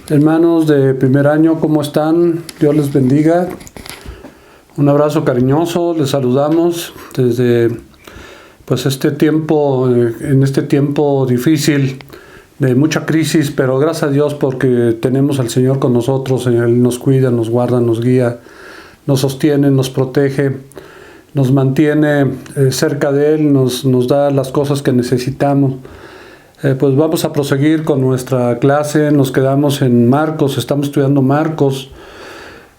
Hermanos de primer año, ¿cómo están? Dios les bendiga. Un abrazo cariñoso, les saludamos desde este tiempo, en este tiempo difícil, de mucha crisis, pero gracias a Dios porque tenemos al Señor con nosotros. Él nos cuida, nos guarda, nos guía, nos sostiene, nos protege, nos mantiene cerca de Él, nos da las cosas que necesitamos. Pues vamos a proseguir con nuestra clase. Nos quedamos en Marcos, estamos estudiando Marcos,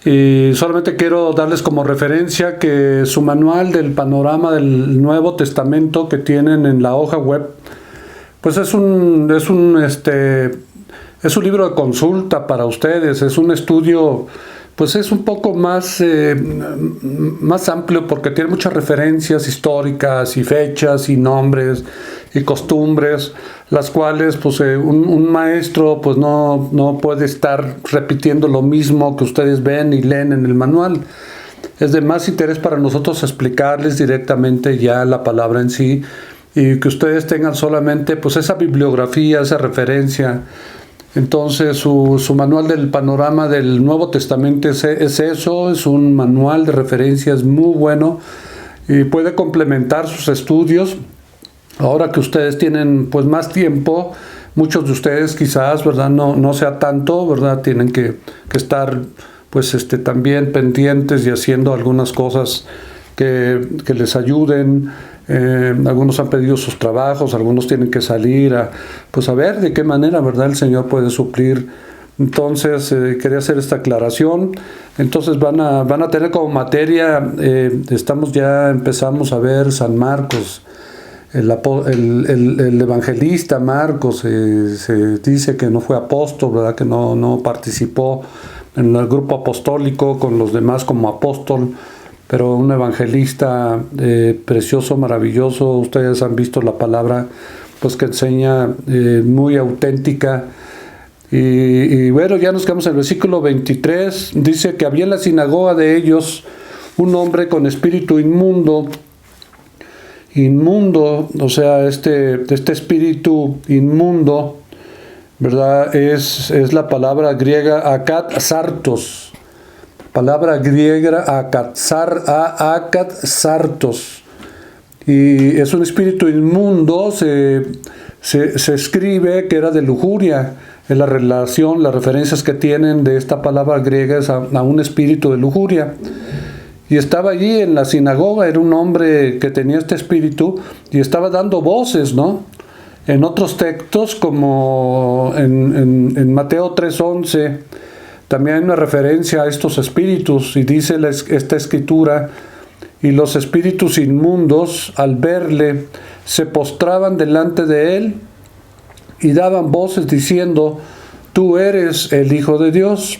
y solamente quiero darles como referencia que su manual del panorama del Nuevo Testamento que tienen en la hoja web, pues es un libro de consulta para ustedes, es un estudio, pues es un poco más amplio porque tiene muchas referencias históricas y fechas y nombres y costumbres, las cuales pues un maestro pues no puede estar repitiendo lo mismo que ustedes ven y leen en el manual. Es de más interés para nosotros explicarles directamente ya la palabra en sí, y que ustedes tengan solamente pues esa bibliografía, esa referencia. Entonces su manual del panorama del Nuevo Testamento es eso, es un manual de referencias muy bueno y puede complementar sus estudios. Ahora que ustedes tienen pues más tiempo, muchos de ustedes quizás, ¿verdad? No sea tanto, ¿verdad? Tienen que estar pues también pendientes y haciendo algunas cosas que les ayuden. Algunos han pedido sus trabajos, algunos tienen que salir a ver de qué manera, ¿verdad?, el Señor puede suplir. Entonces quería hacer esta aclaración. Entonces van a tener como materia, empezamos a ver San Marcos, el evangelista Marcos. Se dice que no fue apóstol, ¿verdad?, que no participó en el grupo apostólico con los demás como apóstol, pero un evangelista precioso, maravilloso. Ustedes han visto la palabra pues que enseña, muy auténtica. Y bueno, ya nos quedamos en el versículo 23. Dice que había en la sinagoga de ellos un hombre con espíritu inmundo, o sea, este espíritu inmundo, ¿verdad? Es la palabra griega akatsartos. Palabra griega akatsartos. Y es un espíritu inmundo, se escribe que era de lujuria. En las referencias que tienen de esta palabra griega es a un espíritu de lujuria. Y estaba allí en la sinagoga, era un hombre que tenía este espíritu y estaba dando voces, ¿no? En otros textos, como en Mateo 3:11, también hay una referencia a estos espíritus, y dice esta escritura: y los espíritus inmundos, al verle, se postraban delante de él y daban voces diciendo: tú eres el Hijo de Dios.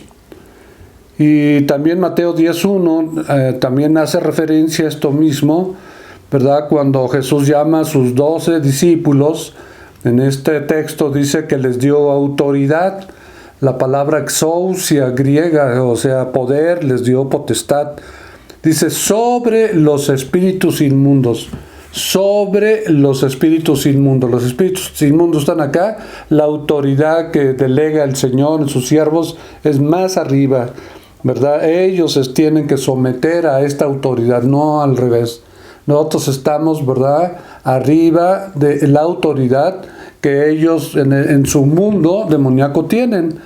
Y también Mateo 10:1 también hace referencia a esto mismo, ¿verdad? Cuando Jesús llama a sus 12 discípulos, en este texto dice que les dio autoridad. La palabra exousia griega, o sea, poder, les dio potestad. Dice sobre los espíritus inmundos. Sobre los espíritus inmundos. Los espíritus inmundos están acá. La autoridad que delega el Señor en sus siervos es más arriba, ¿verdad? Ellos tienen que someter a esta autoridad, no al revés. Nosotros estamos, ¿verdad?, arriba de la autoridad que ellos en su mundo demoníaco tienen.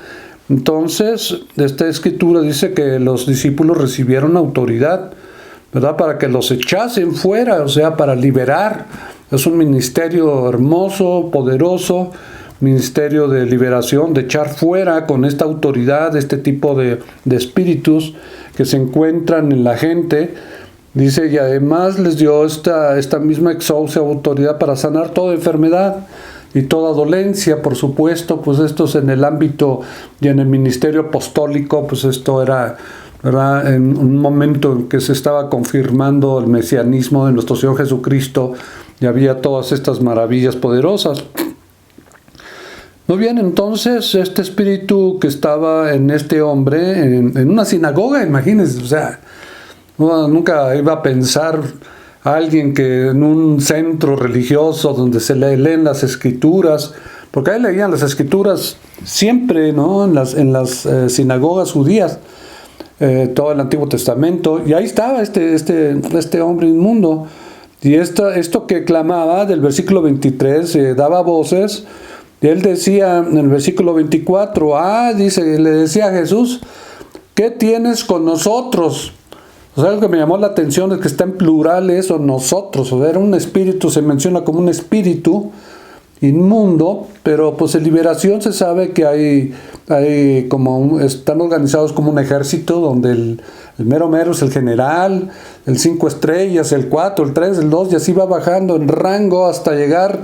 Entonces, esta escritura dice que los discípulos recibieron autoridad, ¿verdad?, para que los echasen fuera, o sea, para liberar. Es un ministerio hermoso, poderoso, ministerio de liberación, de echar fuera con esta autoridad este tipo de espíritus que se encuentran en la gente. Dice, y además les dio esta misma exousia, autoridad para sanar toda enfermedad y toda dolencia. Por supuesto, pues esto es en el ámbito y en el ministerio apostólico, pues esto era, ¿verdad?, en un momento en que se estaba confirmando el mesianismo de nuestro Señor Jesucristo, y había todas estas maravillas poderosas. Muy bien, entonces este espíritu que estaba en este hombre, en una sinagoga, imagínense, o sea, nunca iba a pensar a alguien que en un centro religioso donde se leen las escrituras, porque ahí leían las escrituras siempre, ¿no? En las sinagogas judías, todo el Antiguo Testamento, y ahí estaba este hombre inmundo. Y esto que clamaba del versículo 23, daba voces, y él decía en el versículo 24, le decía a Jesús, ¿qué tienes con nosotros? O sea, algo que me llamó la atención es que está en plural eso, nosotros. O sea, era un espíritu, se menciona como un espíritu inmundo, pero pues en liberación se sabe que hay están organizados como un ejército donde el mero mero es el general, el 5 estrellas, el 4, el 3, el 2, y así va bajando en rango hasta llegar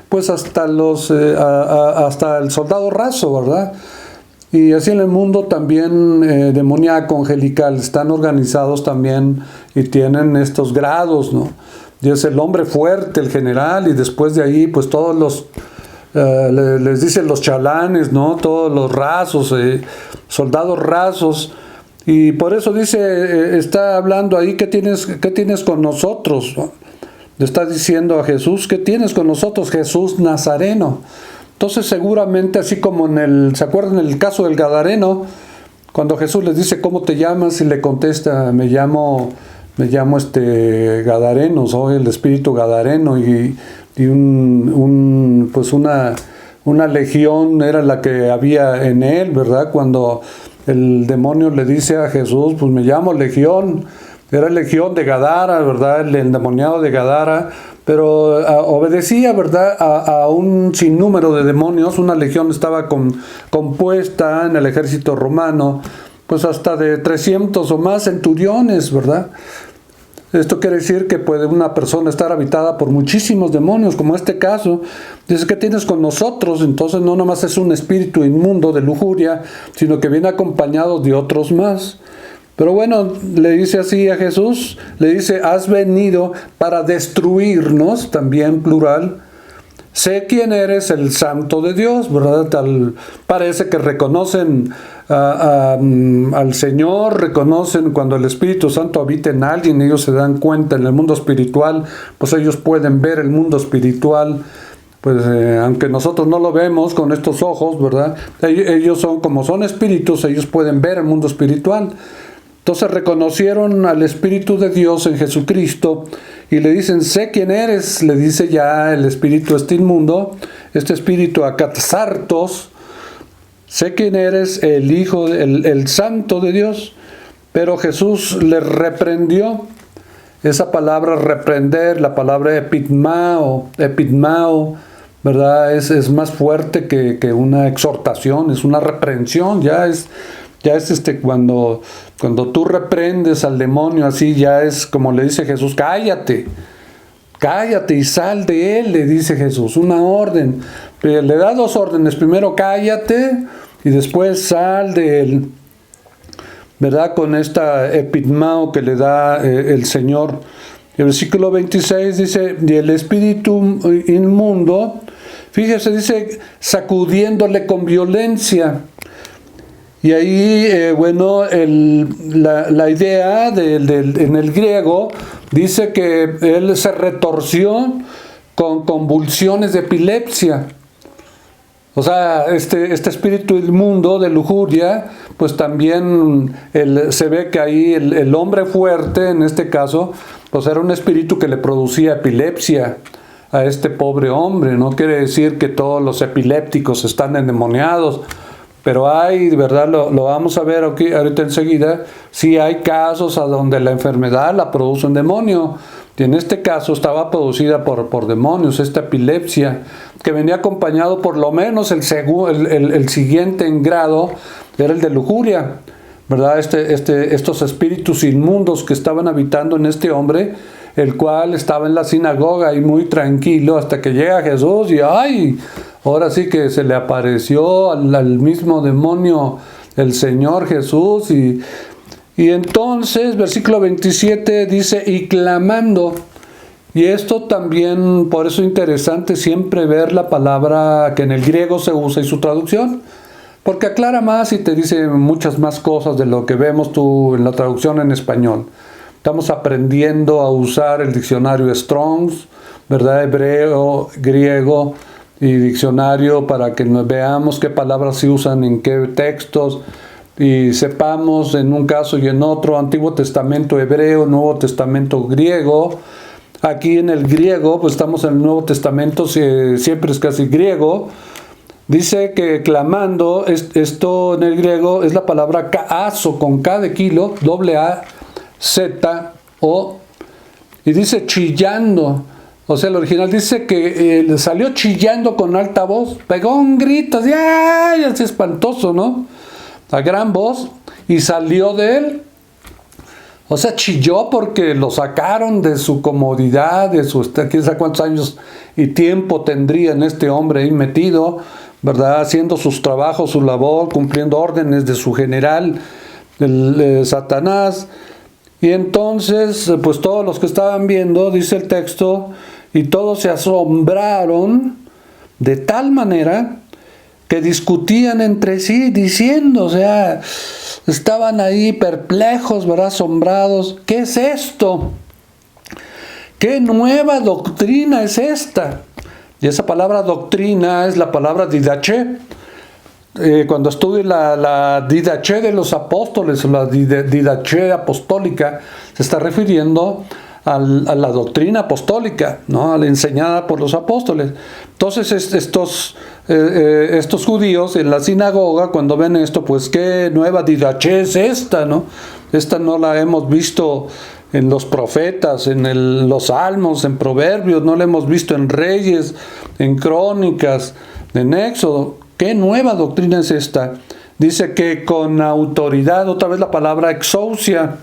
pues hasta hasta el soldado raso, ¿verdad? Y así en el mundo también demoníaco, angelical, están organizados también y tienen estos grados, ¿no? Y es el hombre fuerte, el general, y después de ahí pues todos los, les dicen los chalanes, ¿no? Todos los rasos, soldados rasos. Y por eso dice, está hablando ahí, ¿qué tienes con nosotros? Le está diciendo a Jesús, ¿qué tienes con nosotros, Jesús Nazareno? Entonces seguramente, así como ¿se acuerdan el caso del Gadareno? Cuando Jesús les dice, ¿cómo te llamas? Y le contesta, me llamo Gadareno, soy el espíritu Gadareno, y pues una legión era la que había en él, ¿verdad? Cuando el demonio le dice a Jesús, pues me llamo Legión, era Legión de Gadara, ¿verdad? El endemoniado de Gadara, pero obedecía, ¿verdad? A un sinnúmero de demonios. Una legión estaba compuesta en el ejército romano, pues hasta de 300 o más centuriones, ¿verdad? Esto quiere decir que puede una persona estar habitada por muchísimos demonios, como este caso. Dice, ¿qué tienes con nosotros? Entonces no nomás es un espíritu inmundo de lujuria, sino que viene acompañado de otros más. Pero bueno, le dice así a Jesús, le dice, has venido para destruirnos, también plural. Sé quién eres, el Santo de Dios, ¿verdad? Parece que reconocen al Señor, reconocen cuando el Espíritu Santo habita en alguien, ellos se dan cuenta en el mundo espiritual, pues ellos pueden ver el mundo espiritual, pues aunque nosotros no lo vemos con estos ojos, ¿verdad? Ellos como son espíritus, ellos pueden ver el mundo espiritual. Entonces reconocieron al Espíritu de Dios en Jesucristo y le dicen, sé quién eres, le dice ya el espíritu inmundo, este espíritu Akatsartos, sé quién eres, el Hijo, el Santo de Dios. Pero Jesús le reprendió. Esa palabra reprender, la palabra epidmao, ¿verdad? Es más fuerte que una exhortación, es una reprensión, ya es cuando tú reprendes al demonio así, ya es como le dice Jesús, cállate y sal de él, le dice Jesús, una orden. Le da dos órdenes, primero cállate y después sal de él, ¿verdad? Con esta epidmao que le da el Señor. El versículo 26 dice, y el espíritu inmundo, fíjese, dice, sacudiéndole con violencia. Y ahí, la idea en el griego dice que él se retorció con convulsiones de epilepsia. O sea, este espíritu inmundo de lujuria, pues también se ve que ahí el hombre fuerte, en este caso, pues era un espíritu que le producía epilepsia a este pobre hombre. No quiere decir que todos los epilépticos están endemoniados, pero hay, ¿verdad? Lo vamos a ver aquí, ahorita enseguida. Sí hay casos a donde la enfermedad la produce un demonio. Y en este caso estaba producida por demonios, esta epilepsia, que venía acompañado por lo menos el siguiente en grado, era el de lujuria, ¿verdad? Estos espíritus inmundos que estaban habitando en este hombre, el cual estaba en la sinagoga y muy tranquilo hasta que llega Jesús y ¡ay! Ahora sí que se le apareció al mismo demonio el Señor Jesús y entonces, versículo 27 dice, y clamando. Y esto también, por eso es interesante siempre ver la palabra que en el griego se usa y su traducción, porque aclara más y te dice muchas más cosas de lo que vemos tú en la traducción en español. Estamos aprendiendo a usar el diccionario Strong's, ¿verdad? Hebreo, griego, y diccionario para que nos veamos qué palabras se usan en qué textos y sepamos en un caso y en otro, Antiguo Testamento hebreo, Nuevo Testamento griego. Aquí en el griego, pues estamos en el Nuevo Testamento, siempre es casi griego. Dice que clamando, esto en el griego es la palabra kaazo, con K de kilo, A-Z-O, y dice chillando. O sea, el original dice que salió chillando con alta voz, pegó un grito, así, ¡ay! Así espantoso, ¿no? A gran voz, y salió de él. O sea, chilló porque lo sacaron de su comodidad, de su, quién sabe cuántos años y tiempo tendría en este hombre ahí metido, ¿verdad? Haciendo sus trabajos, su labor, cumpliendo órdenes de su general, Satanás. Y entonces, pues todos los que estaban viendo, dice el texto, y todos se asombraron de tal manera que discutían entre sí, diciendo, o sea, estaban ahí perplejos, ¿verdad? Asombrados. ¿Qué es esto? ¿Qué nueva doctrina es esta? Y esa palabra doctrina es la palabra didaché. Cuando estudie la didaché de los apóstoles, la didaché apostólica, se está refiriendo a la doctrina apostólica, ¿no? A la enseñada por los apóstoles. Entonces estos judíos en la sinagoga, cuando ven esto, pues qué nueva didaché es esta, ¿no? Esta no la hemos visto en los profetas, en los salmos, en proverbios, no la hemos visto en Reyes, en Crónicas, en Éxodo. ¿Qué nueva doctrina es esta? Dice que con autoridad, otra vez la palabra exousia,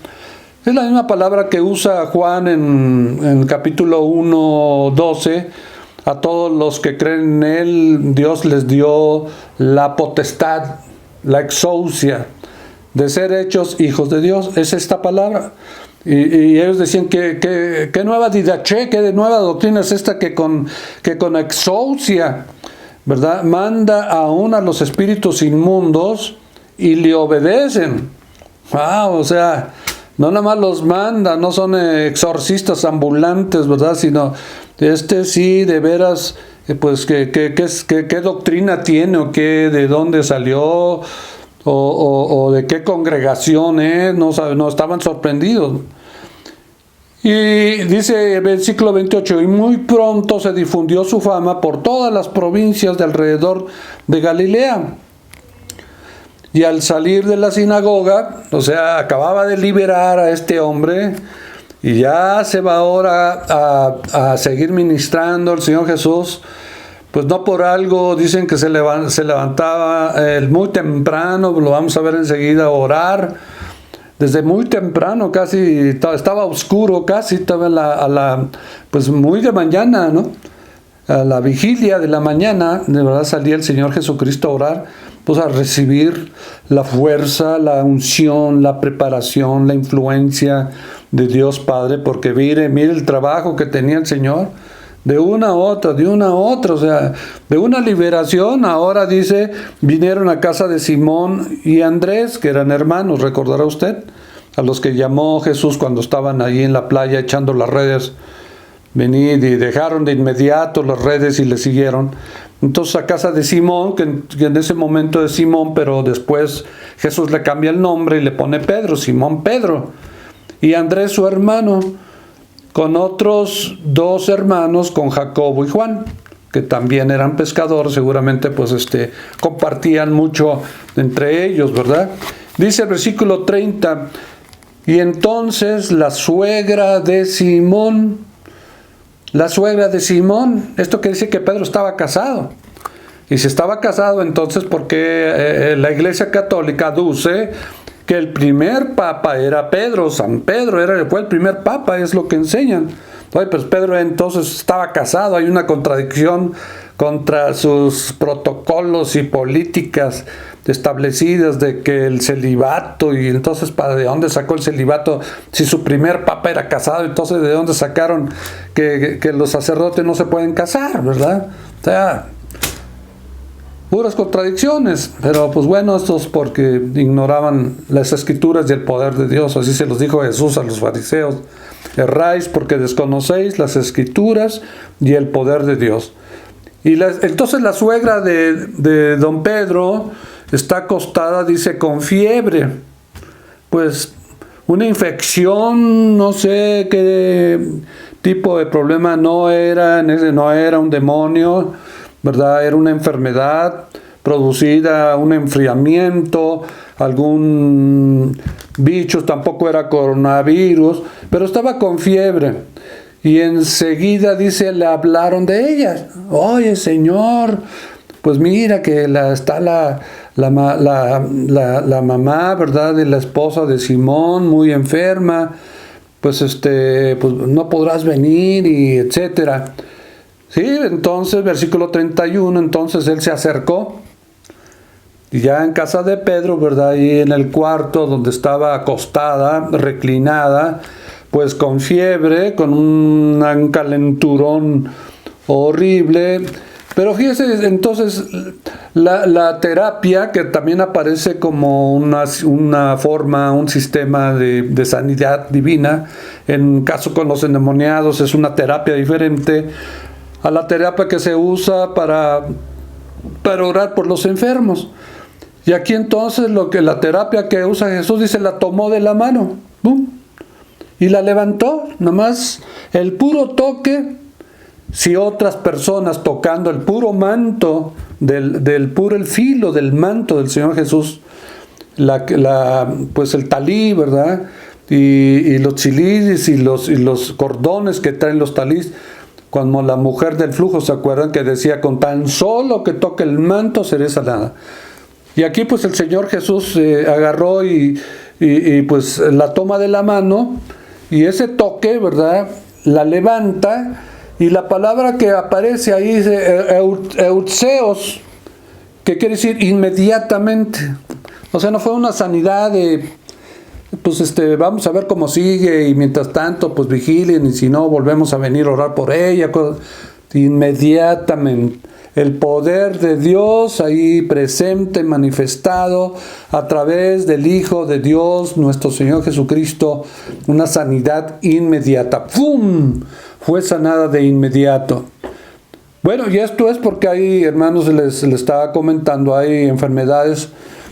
es la misma palabra que usa Juan en el capítulo 1:12. A todos los que creen en Él, Dios les dio la potestad, la exousia, de ser hechos hijos de Dios. Es esta palabra. Y ellos decían que nueva didaché, que nueva doctrina es esta que con exousia, ¿verdad? Manda aún a los espíritus inmundos y le obedecen. Wow, o sea, no nada más los manda, no son exorcistas ambulantes, ¿verdad? Sino sí, de veras, pues, ¿qué doctrina tiene o de dónde salió o de qué congregación es? No estaban sorprendidos. Y dice el versículo 28, y muy pronto se difundió su fama por todas las provincias de alrededor de Galilea. Y al salir de la sinagoga, o sea, acababa de liberar a este hombre, y ya se va ahora a seguir ministrando el Señor Jesús. Pues no por algo dicen que se levantaba muy temprano, lo vamos a ver enseguida, a orar. Desde muy temprano, casi estaba oscuro, casi estaba pues muy de mañana, ¿no? A la vigilia de la mañana, de verdad salía el Señor Jesucristo a orar, pues a recibir la fuerza, la unción, la preparación, la influencia de Dios Padre, porque mire el trabajo que tenía el Señor, de una a otra, o sea, de una liberación. Ahora dice, vinieron a casa de Simón y Andrés, que eran hermanos, recordará usted, a los que llamó Jesús cuando estaban allí en la playa echando las redes. Venid, y dejaron de inmediato las redes y le siguieron. Entonces a casa de Simón, que en ese momento es Simón, pero después Jesús le cambia el nombre y le pone Pedro, Simón Pedro. Y Andrés su hermano, con otros 2 hermanos, con Jacobo y Juan, que también eran pescadores, seguramente pues compartían mucho entre ellos, ¿verdad? Dice el versículo 30, y entonces la suegra de Simón, esto que dice que Pedro estaba casado. Y si estaba casado, entonces, porque la Iglesia Católica aduce que el primer papa era Pedro, San Pedro fue el primer papa, es lo que enseñan. Oye, pues Pedro entonces estaba casado, hay una contradicción contra sus protocolos y políticas establecidas de que el celibato, y entonces ¿de dónde sacó el celibato? Si su primer papa era casado, entonces ¿de dónde sacaron que los sacerdotes no se pueden casar, verdad? O sea, puras contradicciones, pero pues bueno, estos porque ignoraban las escrituras y el poder de Dios. Así se los dijo Jesús a los fariseos: erráis porque desconocéis las escrituras y el poder de Dios. Y entonces la suegra de don Pedro está acostada, dice, con fiebre. Pues una infección, no sé qué tipo de problema, no era un demonio, ¿verdad? Era una enfermedad producida, un enfriamiento, algún bicho, tampoco era coronavirus, pero estaba con fiebre. Y enseguida, dice, le hablaron de ella. Oye, Señor, pues mira que está la mamá, ¿verdad?, de la esposa de Simón, muy enferma, pues pues no podrás venir, y etcétera. Sí, entonces, versículo 31, entonces él se acercó, y ya en casa de Pedro, ¿verdad?, ahí en el cuarto donde estaba acostada, reclinada, pues con fiebre, con un calenturón horrible. Pero fíjese, entonces, la terapia, que también aparece como una forma, un sistema de sanidad divina, en caso con los endemoniados, es una terapia diferente a la terapia que se usa para orar por los enfermos. Y aquí entonces la terapia que usa Jesús, dice, la tomó de la mano, ¡bum!, y la levantó. Nomás el puro toque. Si otras personas tocando el puro manto, el filo del manto del Señor Jesús, pues el talí, ¿verdad?, y los chiliris y los cordones que traen los talís, como la mujer del flujo, ¿se acuerdan?, que decía, con tan solo que toque el manto seré sanada. Y aquí pues el Señor Jesús agarró y pues la toma de la mano, y ese toque, ¿verdad?, la levanta. Y la palabra que aparece ahí es eutseos, que quiere decir inmediatamente. O sea, no fue una sanidad de, pues vamos a ver cómo sigue, y mientras tanto, pues vigilen, y si no, volvemos a venir a orar por ella. Inmediatamente. El poder de Dios ahí presente, manifestado a través del Hijo de Dios, nuestro Señor Jesucristo, una sanidad inmediata. ¡Pum! Fue sanada de inmediato. Bueno, y esto es porque hay, hermanos, les estaba comentando, hay enfermedades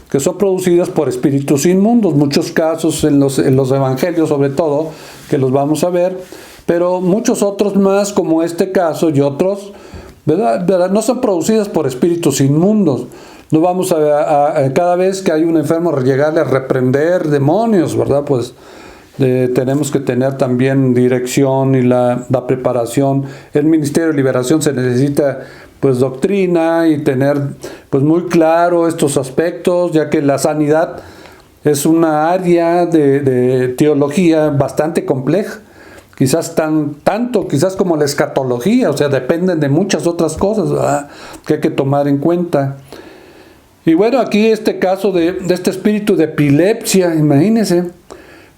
que son producidas por espíritus inmundos, muchos casos en los evangelios sobre todo, que los vamos a ver, pero muchos otros más, como este caso y otros, ¿verdad? No son producidas por espíritus inmundos. No vamos a cada vez que hay un enfermo llegarle a reprender demonios, ¿verdad? Pues tenemos que tener también dirección y la preparación. El ministerio de liberación se necesita pues doctrina y tener pues muy claro estos aspectos, ya que la sanidad es una área de teología bastante compleja. Quizás quizás como la escatología, o sea, dependen de muchas otras cosas, ¿verdad?, que hay que tomar en cuenta. Y bueno, aquí este caso de este espíritu de epilepsia, imagínense,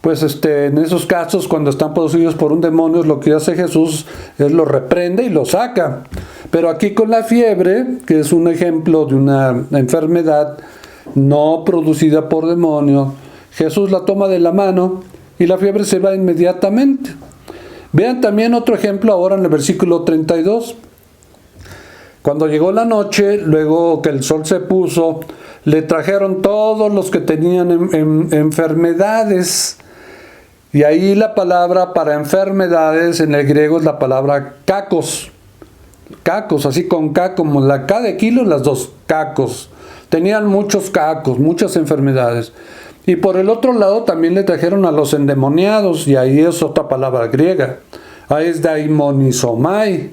pues en esos casos, cuando están producidos por un demonio, lo que hace Jesús es lo reprende y lo saca. Pero aquí con la fiebre, que es un ejemplo de una enfermedad no producida por demonio, Jesús la toma de la mano y la fiebre se va inmediatamente. Vean también otro ejemplo ahora en el versículo 32. Cuando llegó la noche, luego que el sol se puso, le trajeron todos los que tenían enfermedades. Y ahí la palabra para enfermedades en el griego es la palabra kakos. Kakos, así con K, como la K de kilo, las dos, kakos. Tenían muchos kakos, muchas enfermedades. Y por el otro lado también le trajeron a los endemoniados, y ahí es otra palabra griega. Ahí es daimonizomai.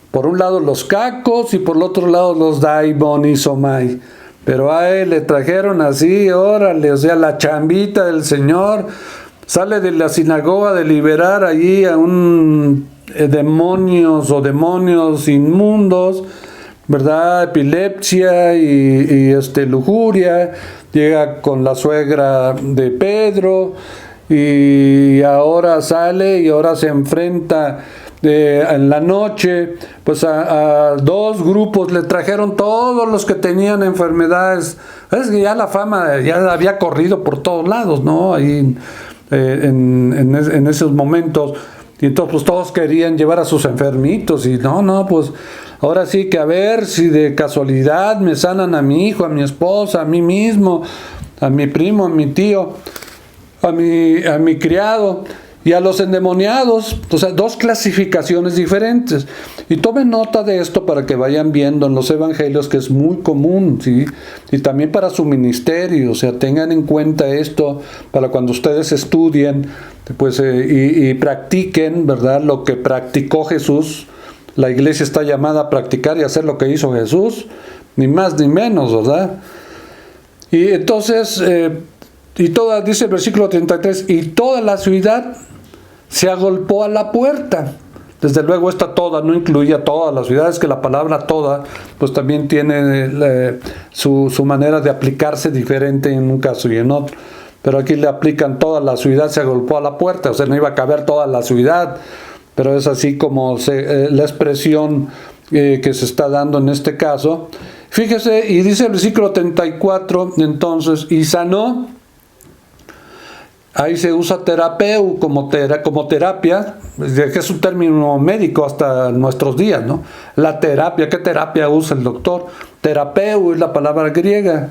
Por un lado los cacos y por el otro lado los daimonizomai. Pero a él le trajeron así, órale, o sea, la chambita del Señor. Sale de la sinagoga de liberar allí a un demonios inmundos, ¿verdad? Epilepsia y lujuria. Llega con la suegra de Pedro y ahora sale y ahora se enfrenta en la noche pues a dos grupos. Le trajeron todos los que tenían enfermedades. Es que ya la fama ya había corrido por todos lados, ¿no? Ahí en esos momentos. Y entonces pues todos querían llevar a sus enfermitos y pues Ahora sí que a ver si de casualidad me sanan a mi hijo, a mi esposa, a mí mismo, a mi primo, a mi tío, a mi criado y a los endemoniados. O sea, dos clasificaciones diferentes. Y tomen nota de esto para que vayan viendo en los evangelios que es muy común, ¿sí? Y también para su ministerio. O sea, tengan en cuenta esto para cuando ustedes estudien, pues, y practiquen, ¿verdad?, lo que practicó Jesús. La iglesia está llamada a practicar y hacer lo que hizo Jesús, ni más ni menos, ¿verdad? Y entonces, dice el versículo 33, y toda la ciudad se agolpó a la puerta. Desde luego esta toda no incluía todas las ciudades, que la palabra toda pues también tiene su manera de aplicarse diferente en un caso y en otro. Pero aquí le aplican toda la ciudad se agolpó a la puerta, o sea, no iba a caber toda la ciudad, pero es así como la expresión que se está dando en este caso. Fíjese, y dice el versículo 34, entonces, y sanó. Ahí se usa terapeu como terapia, que es un término médico hasta nuestros días, ¿no? La terapia, ¿qué terapia usa el doctor? Terapeu es la palabra griega.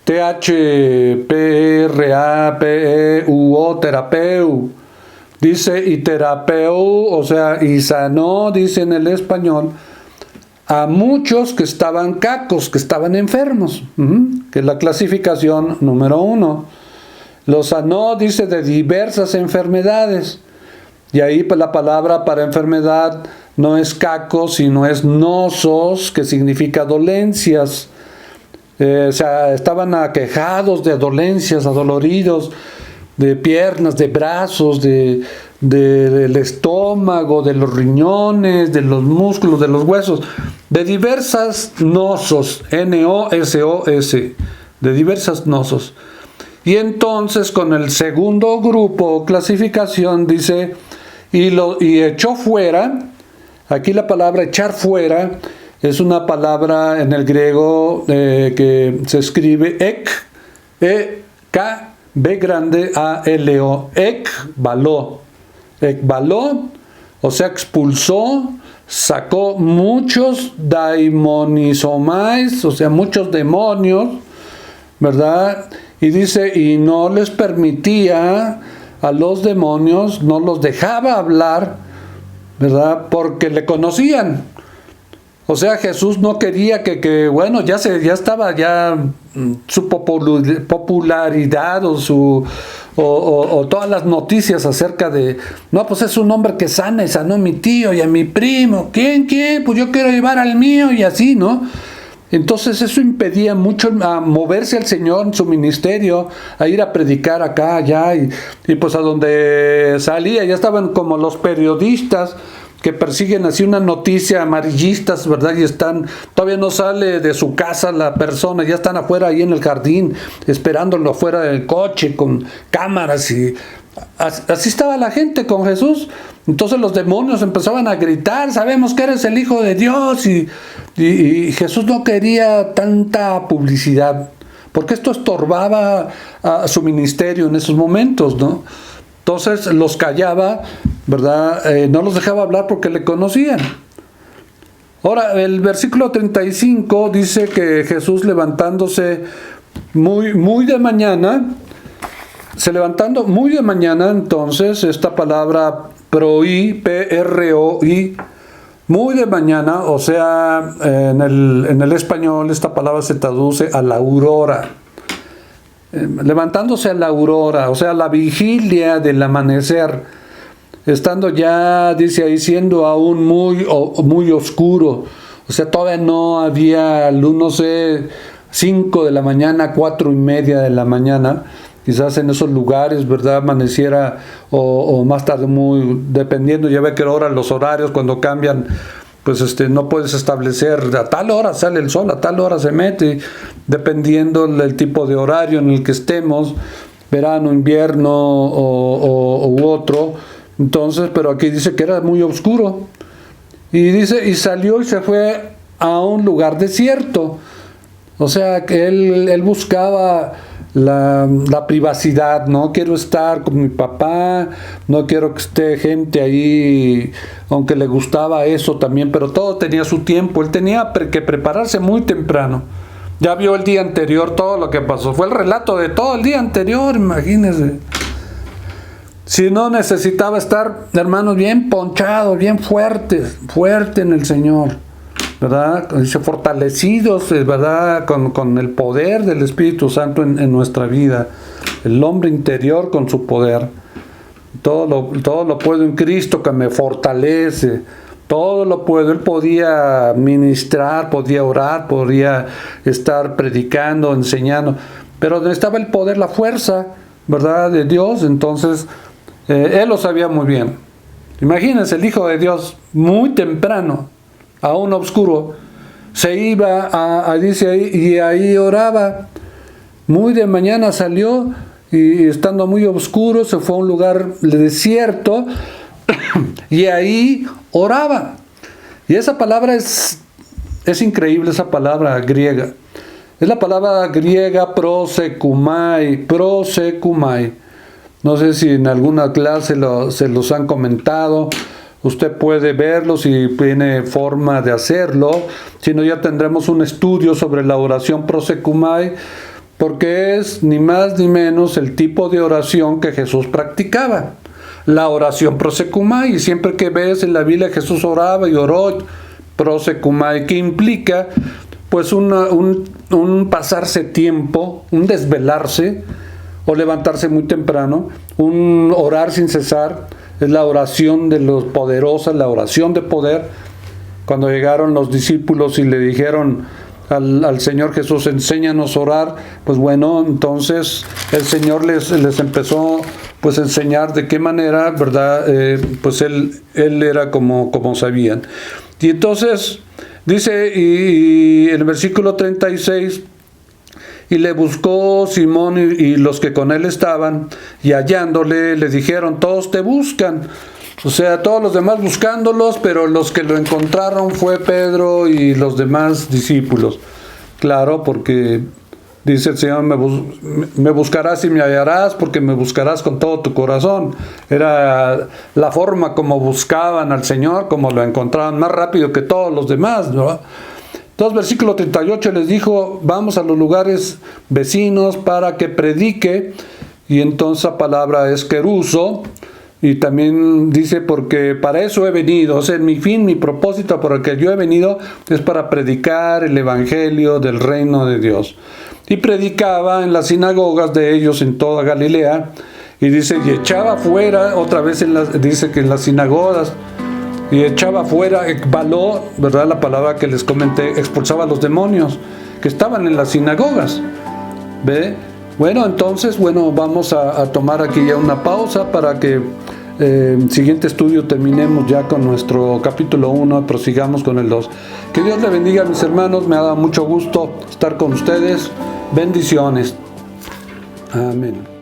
T-H-P-R-A-P-E-U-O, terapeu. Dice, y terapeu, o sea, y sanó, dice en el español, a muchos que estaban cacos, que estaban enfermos, que es la clasificación número 1. Los sanó, dice, de diversas enfermedades. Y ahí pues, la palabra para enfermedad no es caco, sino es nosos, que significa dolencias. O sea, estaban aquejados de dolencias, adoloridos, de piernas, de brazos, del estómago, de los riñones, de los músculos, de los huesos, de diversas nosos, N-O-S-O-S, de diversas nosos. Y entonces con el segundo grupo o clasificación dice, y echó fuera. Aquí la palabra echar fuera es una palabra en el griego que se escribe ek, E-K, B grande, A-L-O, ekbaló, o sea, expulsó, sacó muchos daimonizomais, o sea, muchos demonios, ¿verdad? Y dice, y no les permitía a los demonios, no los dejaba hablar, ¿verdad? Porque le conocían. O sea, Jesús no quería bueno, ya estaba su popularidad o todas las noticias acerca de, no, pues es un hombre que sana y sanó a mi tío y a mi primo. ¿Quién? Pues yo quiero llevar al mío y así, ¿no? Entonces eso impedía mucho a moverse al Señor en su ministerio, a ir a predicar acá, allá, y pues a donde salía, ya estaban como los periodistas que persiguen así una noticia, amarillistas, ¿verdad? Y todavía no sale de su casa la persona, ya están afuera ahí en el jardín, esperándolo afuera del coche, con cámaras, y así estaba la gente con Jesús. Entonces los demonios empezaban a gritar, sabemos que eres el Hijo de Dios, y Jesús no quería tanta publicidad, porque esto estorbaba a su ministerio en esos momentos, ¿no? Entonces los callaba, ¿verdad? No los dejaba hablar porque le conocían. Ahora, el versículo 35 dice que Jesús levantándose muy de mañana, entonces esta palabra proí, P-R-O-I, muy de mañana, o sea, en el español esta palabra se traduce a la aurora. Levantándose a la aurora, o sea, la vigilia del amanecer, estando ya, dice ahí, siendo aún muy oscuro, o sea, todavía no había luz, no sé, 5 de la mañana, 4:30 de la mañana, quizás en esos lugares, ¿verdad?, amaneciera o más tarde, dependiendo, ya ve que ahora los horarios cuando cambian, pues no puedes establecer a tal hora sale el sol, a tal hora se mete, dependiendo del tipo de horario en el que estemos, verano, invierno u otro. Entonces, pero aquí dice que era muy oscuro. Y dice, y salió y se fue a un lugar desierto. O sea, que él buscaba la privacidad, no quiero estar con mi papá, no quiero que esté gente ahí, aunque le gustaba eso también, pero todo tenía su tiempo, él tenía que prepararse muy temprano. Ya vio el día anterior todo lo que pasó, fue el relato de todo el día anterior, imagínense. Si no, necesitaba estar, hermanos, bien ponchado, bien fuerte en el Señor, ¿verdad? Dice, fortalecidos, ¿verdad? Con el poder del Espíritu Santo en nuestra vida. El hombre interior con su poder. Todo lo puedo en Cristo que me fortalece. Todo lo puedo. Él podía ministrar, podía orar, podía estar predicando, enseñando. Pero donde estaba el poder, la fuerza, ¿verdad? De Dios. Entonces, él lo sabía muy bien. Imagínense, el Hijo de Dios, muy temprano, aún oscuro, se iba dice ahí, y ahí oraba. Muy de mañana salió y estando muy oscuro se fue a un lugar desierto y ahí oraba. Y esa palabra es increíble, esa palabra griega. Es la palabra griega prosekumai. No sé si en alguna clase se los han comentado. Usted puede verlo si tiene forma de hacerlo. Si no, ya tendremos un estudio sobre la oración prosekumai, porque es ni más ni menos el tipo de oración que Jesús practicaba. La oración prosekumai. Y siempre que ves en la Biblia Jesús oraba y oró prosekumai, que implica pues un pasarse tiempo, un desvelarse, o levantarse muy temprano, un orar sin cesar. Es la oración de los poderosos, la oración de poder. Cuando llegaron los discípulos y le dijeron al Señor Jesús, enséñanos a orar, pues bueno, entonces el Señor les empezó pues a enseñar de qué manera, ¿verdad? Pues él era como sabían. Y entonces dice, y en el versículo 36, y le buscó Simón y los que con él estaban, y hallándole, le dijeron, todos te buscan. O sea, todos los demás buscándolos, pero los que lo encontraron fue Pedro y los demás discípulos. Claro, porque dice el Señor, me buscarás y me hallarás, porque me buscarás con todo tu corazón. Era la forma como buscaban al Señor, como lo encontraban más rápido que todos los demás, ¿no? Entonces, versículo 38 les dijo, vamos a los lugares vecinos para que predique. Y entonces la palabra es keruso. Y también dice, porque para eso he venido. O sea, mi fin, mi propósito por el que yo he venido es para predicar el evangelio del reino de Dios. Y predicaba en las sinagogas de ellos en toda Galilea. Y dice, y echaba fuera, otra vez dice que en las sinagogas, y echaba fuera, ekbaló, ¿verdad? La palabra que les comenté, expulsaba a los demonios que estaban en las sinagogas. ¿Ve? Bueno, entonces, vamos a tomar aquí ya una pausa para que siguiente estudio terminemos ya con nuestro capítulo 1, prosigamos con el 2. Que Dios le bendiga, mis hermanos, me ha dado mucho gusto estar con ustedes. Bendiciones. Amén.